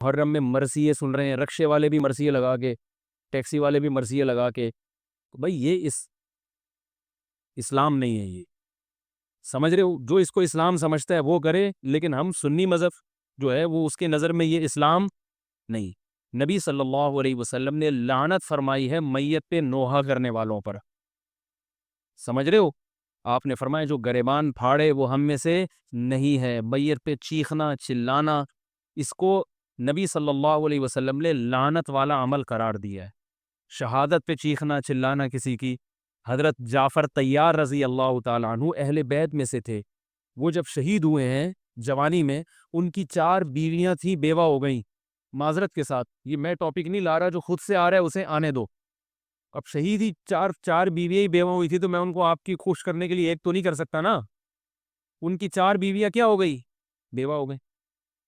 محرم میں مرثیے سن رہے ہیں، رکشے والے بھی مرثیے لگا کے، ٹیکسی والے بھی مرثیے لگا کے. بھائی یہ اسلام نہیں ہے. یہ سمجھ رہے ہو؟ جو اس کو اسلام سمجھتا ہے وہ کرے، لیکن ہم سنی مذہب جو ہے وہ اس کے نظر میں یہ اسلام نہیں. نبی صلی اللہ علیہ وسلم نے لعنت فرمائی ہے میت پہ نوحہ کرنے والوں پر. سمجھ رہے ہو؟ آپ نے فرمایا جو گریبان پھاڑے وہ ہم میں سے نہیں ہے. میت پہ چیخنا چلانا، اس کو نبی صلی اللہ علیہ وسلم نے لعنت والا عمل قرار دیا ہے. شہادت پہ چیخنا چلانا کسی کی. حضرت جعفر طیار رضی اللہ تعالیٰ عنہ اہل بیت میں سے تھے. وہ جب شہید ہوئے ہیں جوانی میں، ان کی 4 بیویاں تھیں، بیوہ ہو گئیں. معذرت کے ساتھ یہ میں ٹاپک نہیں لا رہا، جو خود سے آ رہا ہے اسے آنے دو. اب شہید ہی چار بیویاں ہی بیوہ ہوئی تھی، تو میں ان کو آپ کی خوش کرنے کے لیے ایک تو نہیں کر سکتا نا. ان کی 4 بیویاں کیا ہو گئی؟ بیوہ ہو گئیں.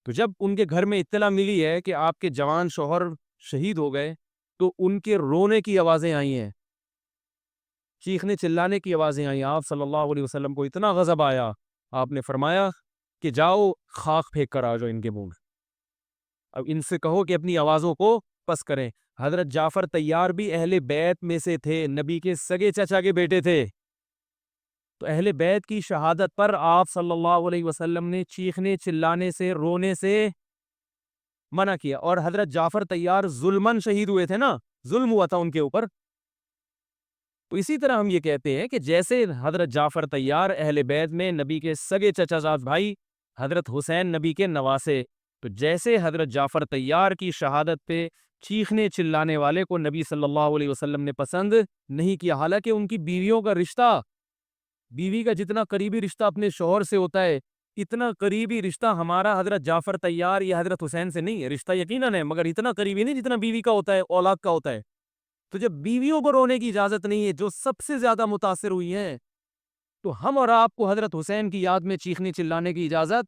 تو جب ان کے گھر میں اطلاع ملی ہے کہ آپ کے جوان شوہر شہید ہو گئے، تو ان کے رونے کی آوازیں آئی ہیں، چیخنے چلانے کی آوازیں آئیں. آپ صلی اللہ علیہ وسلم کو اتنا غضب آیا، آپ نے فرمایا کہ جاؤ خاک پھینک کر آ جاؤ ان کے منہ میں. اب ان سے کہو کہ اپنی آوازوں کو پس کریں. حضرت جعفر طیار بھی اہل بیت میں سے تھے، نبی کے سگے چچا کے بیٹے تھے. تو اہل بیت کی شہادت پر آپ صلی اللہ علیہ وسلم نے چیخنے چلانے سے، رونے سے منع کیا. اور حضرت جعفر طیار ظلمن شہید ہوئے تھے نا، ظلم ہوا تھا ان کے اوپر. تو اسی طرح ہم یہ کہتے ہیں کہ جیسے حضرت جعفر طیار اہل بیت میں نبی کے سگے چچا زاد بھائی، حضرت حسین نبی کے نواسے، تو جیسے حضرت جعفر طیار کی شہادت پہ چیخنے چلانے والے کو نبی صلی اللہ علیہ وسلم نے پسند نہیں کیا. حالانکہ ان کی بیویوں کا رشتہ، بیوی کا جتنا قریبی رشتہ اپنے شوہر سے ہوتا ہے، اتنا قریبی رشتہ ہمارا حضرت جعفر طیار یا حضرت حسین سے نہیں ہے. رشتہ یقیناً ہے، مگر اتنا قریبی نہیں جتنا بیوی کا ہوتا ہے، اولاد کا ہوتا ہے. تو جب بیویوں کو رونے کی اجازت نہیں ہے، جو سب سے زیادہ متاثر ہوئی ہیں، تو ہم اور آپ کو حضرت حسین کی یاد میں چیخنے چلانے کی اجازت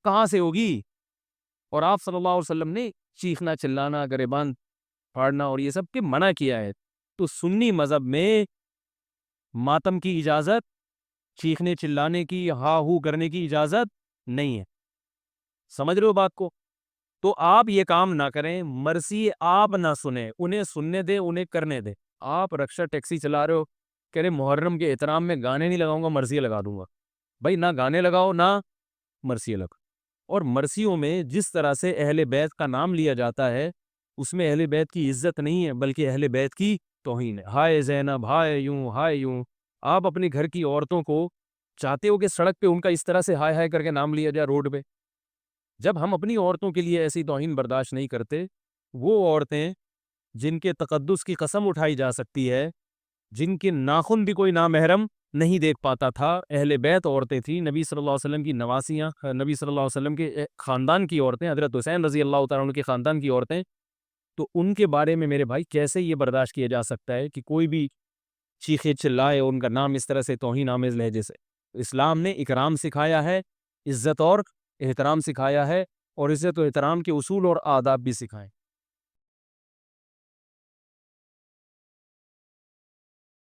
کہاں سے ہوگی؟ اور آپ صلی اللہ علیہ وسلم نے چیخنا چلانا، گریبان پھاڑنا اور یہ سب کے منع کیا ہے. تو سنی مذہب میں ماتم کی اجازت، چیخنے چلانے کی، ہا ہو کرنے کی اجازت نہیں ہے. سمجھ رہے ہو بات کو؟ تو آپ یہ کام نہ کریں، مرثی آپ نہ سنیں، انہیں سننے دیں، انہیں کرنے دیں. آپ رکشہ ٹیکسی چلا رہے ہو، کہہ رہے محرم کے احترام میں گانے نہیں لگاؤں گا، مرثیے لگا دوں گا. بھائی نہ گانے لگاؤ نہ مرثیے لگاؤ. اور مرثیوں میں جس طرح سے اہل بیت کا نام لیا جاتا ہے، اس میں اہل بیت کی عزت نہیں ہے، بلکہ اہل بیت کی توہین ہے. ہائے زینب، ہائے یوں، ہائے یوں. آپ اپنے گھر کی عورتوں کو چاہتے ہو کہ سڑک پہ ان کا اس طرح سے ہائے ہائے کر کے نام لیا جائے روڈ پہ؟ جب ہم اپنی عورتوں کے لیے ایسی توہین برداشت نہیں کرتے، وہ عورتیں جن کے تقدس کی قسم اٹھائی جا سکتی ہے، جن کے ناخن بھی کوئی نامحرم نہیں دیکھ پاتا تھا، اہل بیت عورتیں تھیں، نبی صلی اللہ علیہ وسلم کی نواسیاں، نبی صلی اللہ علیہ وسلم کے خاندان کی عورتیں، حضرت حسین رضی اللہ تعالیٰ عنہ کے خاندان کی عورتیں، تو ان کے بارے میں میرے بھائی کیسے یہ برداشت کیا جا سکتا ہے کہ کوئی بھی چیخے چلائے اور ان کا نام اس طرح سے توہین آمیز لہجے سے؟ اسلام نے اکرام سکھایا ہے، عزت اور احترام سکھایا ہے، اور عزت و احترام کے اصول اور آداب بھی سکھائیں.